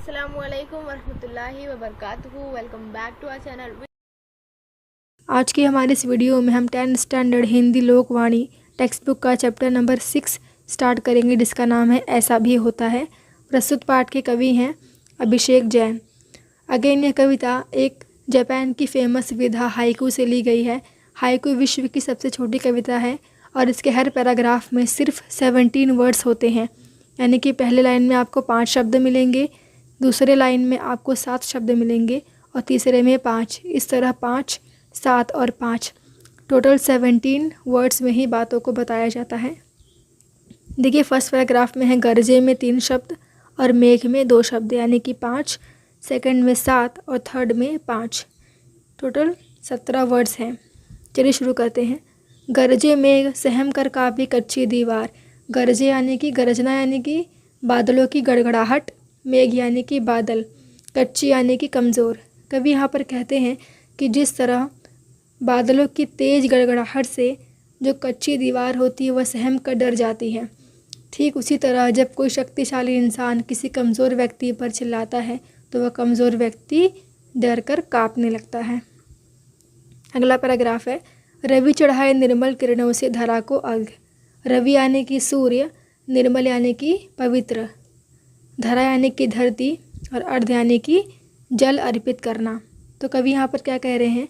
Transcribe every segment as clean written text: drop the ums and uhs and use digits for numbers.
अस्सलामुअलैकुम वरहमतुल्लाहि वबरकातुहू। Welcome back to our channel. आज की हमारे इस वीडियो में हम 10th standard Hindi Lokvani text book का चैप्टर नंबर 6 स्टार्ट करेंगे, जिसका नाम है ऐसा भी होता है। प्रस्तुत पाठ के कवि हैं अभिषेक जैन। अगेन यह कविता एक जापान की फेमस विधा हाइकू से ली गई है। हाइकू विश्व की सबसे छोटी कविता है और इसके हर पैराग्राफ में सिर्फ 17 वर्ड्स होते हैं, यानी कि पहले लाइन में आपको 5 शब्द मिलेंगे, दूसरे लाइन में आपको 7 शब्द मिलेंगे और तीसरे में 5। इस तरह 5, 7 और 5 टोटल 17 वर्ड्स में ही बातों को बताया जाता है। देखिए, फर्स्ट पैराग्राफ में है गरजे में 3 शब्द और मेघ में 2 शब्द, यानी कि 5। सेकंड में 7 और थर्ड में 5, टोटल 17 वर्ड्स हैं। चलिए शुरू करते हैं। गरजे मेघ सहम कर कांपी कच्ची दीवार। गरजे यानी कि गरजना, यानी कि बादलों की गड़गड़ाहट। मेघ यानी कि बादल। कच्ची यानी कि कमज़ोर। कवि यहाँ पर कहते हैं कि जिस तरह बादलों की तेज़ गड़गड़ाहट से जो कच्ची दीवार होती है वह सहम कर डर जाती है, ठीक उसी तरह जब कोई शक्तिशाली इंसान किसी कमज़ोर व्यक्ति पर चिल्लाता है तो वह कमज़ोर व्यक्ति डर कर काँपने लगता है। अगला पैराग्राफ है रवि चढ़ाए निर्मल किरणों से धरा को अर्घ्य। रवि यानी कि सूर्य, निर्मल यानी कि पवित्र, धरा यानी कि धरती और अर्घ्य यानी कि जल अर्पित करना। तो कवि यहाँ पर क्या कह रहे हैं,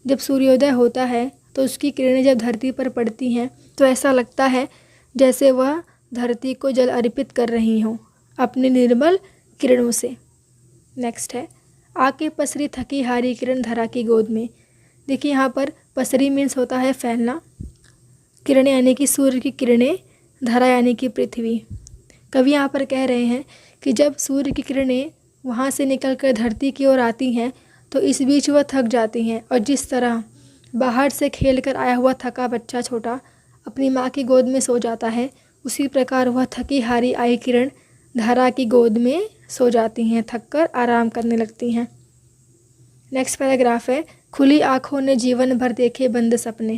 जब सूर्योदय होता है तो उसकी किरणें जब धरती पर पड़ती हैं तो ऐसा लगता है जैसे वह धरती को जल अर्पित कर रही हों अपनी निर्मल किरणों से। नेक्स्ट है आके पसरी थकी हारी किरण धरा की गोद में। देखिए, यहाँ पर पसरी मीन्स होता है फैलना, किरणें यानी कि सूर्य की किरणें, धरा यानी कि पृथ्वी। कवि यहाँ पर कह रहे हैं कि जब सूर्य की किरणें वहाँ से निकलकर धरती की ओर आती हैं तो इस बीच वह थक जाती हैं, और जिस तरह बाहर से खेलकर आया हुआ थका बच्चा छोटा अपनी माँ की गोद में सो जाता है, उसी प्रकार वह थकी हारी आई किरण धरा की गोद में सो जाती हैं, थक कर आराम करने लगती हैं। नेक्स्ट पैराग्राफ है खुली आँखों ने जीवन भर देखे बंद सपने।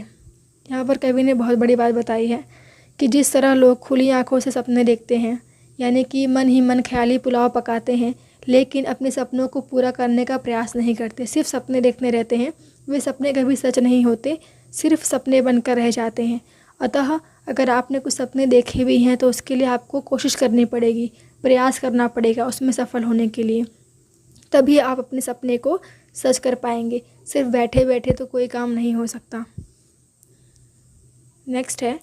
यहाँ पर कवि ने बहुत बड़ी बात बताई है कि जिस तरह लोग खुली आँखों से सपने देखते हैं, यानी कि मन ही मन ख्याली पुलाव पकाते हैं, लेकिन अपने सपनों को पूरा करने का प्रयास नहीं करते, सिर्फ सपने देखने रहते हैं, वे सपने कभी सच नहीं होते, सिर्फ सपने बनकर रह जाते हैं। अतः अगर आपने कुछ सपने देखे भी हैं तो उसके लिए आपको कोशिश करनी पड़ेगी, प्रयास करना पड़ेगा उसमें सफल होने के लिए, तभी आप अपने सपने को सच कर पाएंगे। सिर्फ बैठे बैठे तो कोई काम नहीं हो सकता। नेक्स्ट है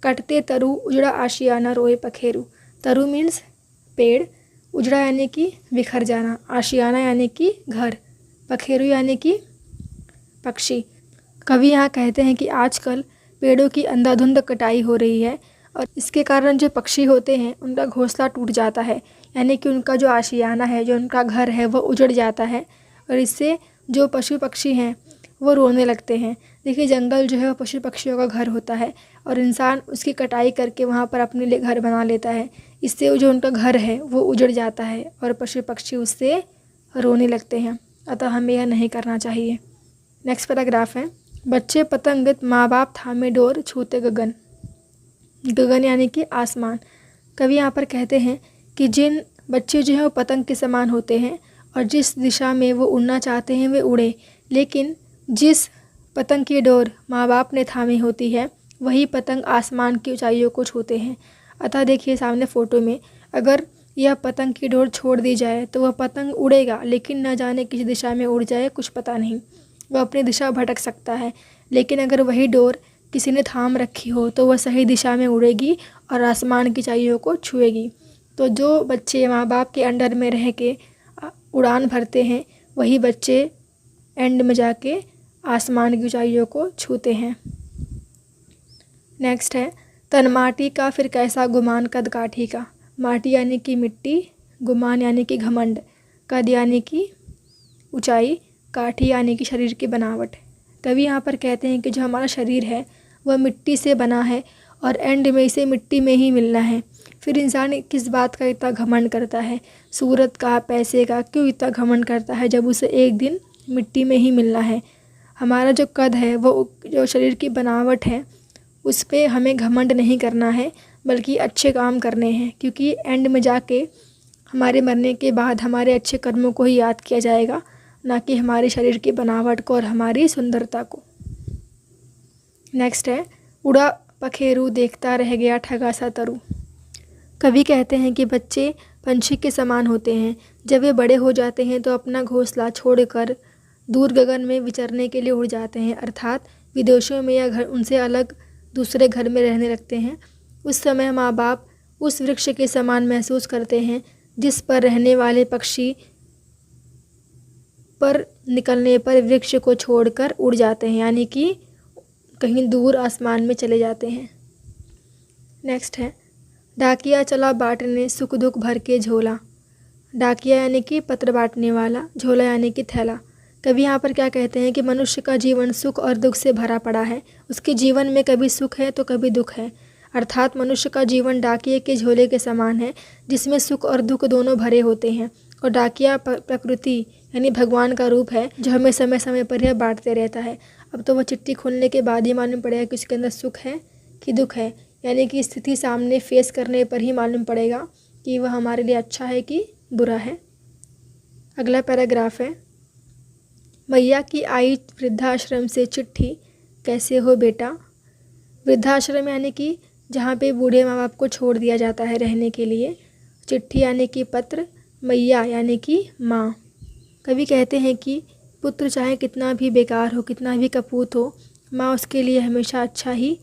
कटते तरु उजड़ा आशियाना रोए पखेरु। तरु मीन्स पेड़, उजड़ा यानी कि बिखर जाना, आशियाना यानी कि घर, पखेरु यानी कि पक्षी। कवि यहाँ कहते हैं कि आजकल पेड़ों की अंधाधुंध कटाई हो रही है और इसके कारण जो पक्षी होते हैं उनका घोंसला टूट जाता है, यानी कि उनका जो आशियाना है, जो उनका घर है, वह उजड़ जाता है और इससे जो पशु पक्षी हैं वो रोने लगते हैं। देखिए, जंगल जो है वो पशु पक्षियों का घर होता है और इंसान उसकी कटाई करके वहाँ पर अपने लिए घर बना लेता है, इससे जो उनका घर है वो उजड़ जाता है और पशु पक्षी उससे रोने लगते हैं। अतः हमें यह नहीं करना चाहिए। नेक्स्ट पैराग्राफ है बच्चे पतंगित माँ बाप थामे डोर छूते गगन। गगन यानी कि आसमान। कवि यहाँ पर कहते हैं कि जिन बच्चे जो हैं वो पतंग के समान होते हैं और जिस दिशा में वो उड़ना चाहते हैं वे उड़े, लेकिन जिस पतंग की डोर माँ बाप ने थामी होती है वही पतंग आसमान की ऊंचाइयों को छूते हैं। अतः देखिए सामने फ़ोटो में, अगर यह पतंग की डोर छोड़ दी जाए तो वह पतंग उड़ेगा, लेकिन न जाने किस दिशा में उड़ जाए कुछ पता नहीं, वह अपनी दिशा भटक सकता है। लेकिन अगर वही डोर किसी ने थाम रखी हो तो वह सही दिशा में उड़ेगी और आसमान की ऊंचाइयों को छुएगी। तो जो बच्चे माँ बाप के अंडर में रह के उड़ान भरते हैं वही बच्चे एंड में जाके आसमान की ऊंचाइयों को छूते हैं। नेक्स्ट है तन माटी का फिर कैसा गुमान कद काठी का। माटी यानी कि मिट्टी, गुमान यानी कि घमंड, कद यानी कि ऊंचाई, काठी यानी कि शरीर की बनावट। कवि यहाँ पर कहते हैं कि जो हमारा शरीर है वह मिट्टी से बना है और एंड में इसे मिट्टी में ही मिलना है। फिर इंसान किस बात का इतना घमंड करता है, सूरत का, पैसे का, क्यों इतना घमंड करता है जब उसे एक दिन मिट्टी में ही मिलना है। हमारा जो कद है, वो जो शरीर की बनावट है, उस पर हमें घमंड नहीं करना है, बल्कि अच्छे काम करने हैं, क्योंकि एंड में जाके हमारे मरने के बाद हमारे अच्छे कर्मों को ही याद किया जाएगा, ना कि हमारे शरीर की बनावट को और हमारी सुंदरता को। नेक्स्ट है उड़ा पखेरू देखता रह गया ठगा सा तरू। कवि कहते हैं कि बच्चे पंछी के समान होते हैं। जब वे बड़े हो जाते हैं तो अपना घोंसला छोड़कर दूर गगन में विचरने के लिए उड़ जाते हैं, अर्थात विदेशों में या घर उनसे अलग दूसरे घर में रहने लगते हैं। उस समय माँ बाप उस वृक्ष के समान महसूस करते हैं जिस पर रहने वाले पक्षी पर निकलने पर वृक्ष को छोड़कर उड़ जाते हैं, यानी कि कहीं दूर आसमान में चले जाते हैं। नेक्स्ट है डाकिया चला बांटने सुख दुख भर के झोला। डाकिया यानी कि पत्र बांटने वाला, झोला यानी कि थैला। कवि यहाँ पर क्या कहते हैं कि मनुष्य का जीवन सुख और दुख से भरा पड़ा है। उसके जीवन में कभी सुख है तो कभी दुख है, अर्थात मनुष्य का जीवन डाकिये के झोले के समान है जिसमें सुख और दुख दोनों भरे होते हैं। और डाकिया प्रकृति यानी भगवान का रूप है जो हमें समय समय पर यह बांटते रहता है। अब तो वह चिट्ठी खोलने के बाद ही मालूम पड़ेगा कि उसके अंदर सुख है कि दुख है, यानी कि स्थिति सामने फेस करने पर ही मालूम पड़ेगा कि वह हमारे लिए अच्छा है कि बुरा है। अगला पैराग्राफ है मैया की आई वृद्धाश्रम से चिट्ठी कैसे हो बेटा। वृद्धाश्रम यानी कि जहाँ पे बूढ़े माँ बाप को छोड़ दिया जाता है रहने के लिए। चिट्ठी यानी कि पत्र, मैया यानी कि माँ। कवि कहते हैं कि पुत्र चाहे कितना भी बेकार हो, कितना भी कपूत हो, माँ उसके लिए हमेशा अच्छा ही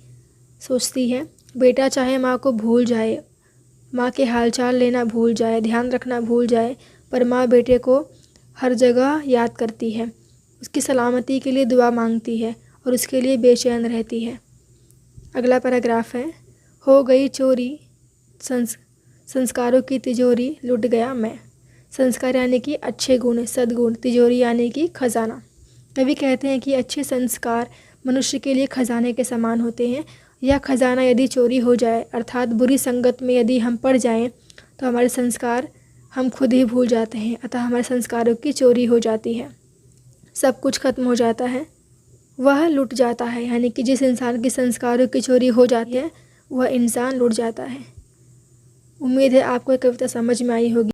सोचती है। बेटा चाहे माँ को भूल जाए, माँ के हालचाल लेना भूल जाए, ध्यान रखना भूल जाए, पर माँ बेटे को हर जगह याद करती है, उसकी सलामती के लिए दुआ मांगती है और उसके लिए बेचैन रहती है। अगला पैराग्राफ है हो गई चोरी संस्कारों की तिजोरी लुट गया मैं। संस्कार यानी कि अच्छे गुण, सद्गुण, तिजोरी यानी कि खजाना। कवि कहते हैं कि अच्छे संस्कार मनुष्य के लिए खजाने के समान होते हैं। यह खजाना यदि चोरी हो जाए, अर्थात बुरी संगत में यदि हम पड़ जाएं, तो हमारे संस्कार हम खुद ही भूल जाते हैं, अतः हमारे संस्कारों की चोरी हो जाती है, सब कुछ खत्म हो जाता है, वह लुट जाता है। यानी कि जिस इंसान की संस्कारों की चोरी हो जाती है वह इंसान लुट जाता है। उम्मीद है आपको ये कविता समझ में आई होगी।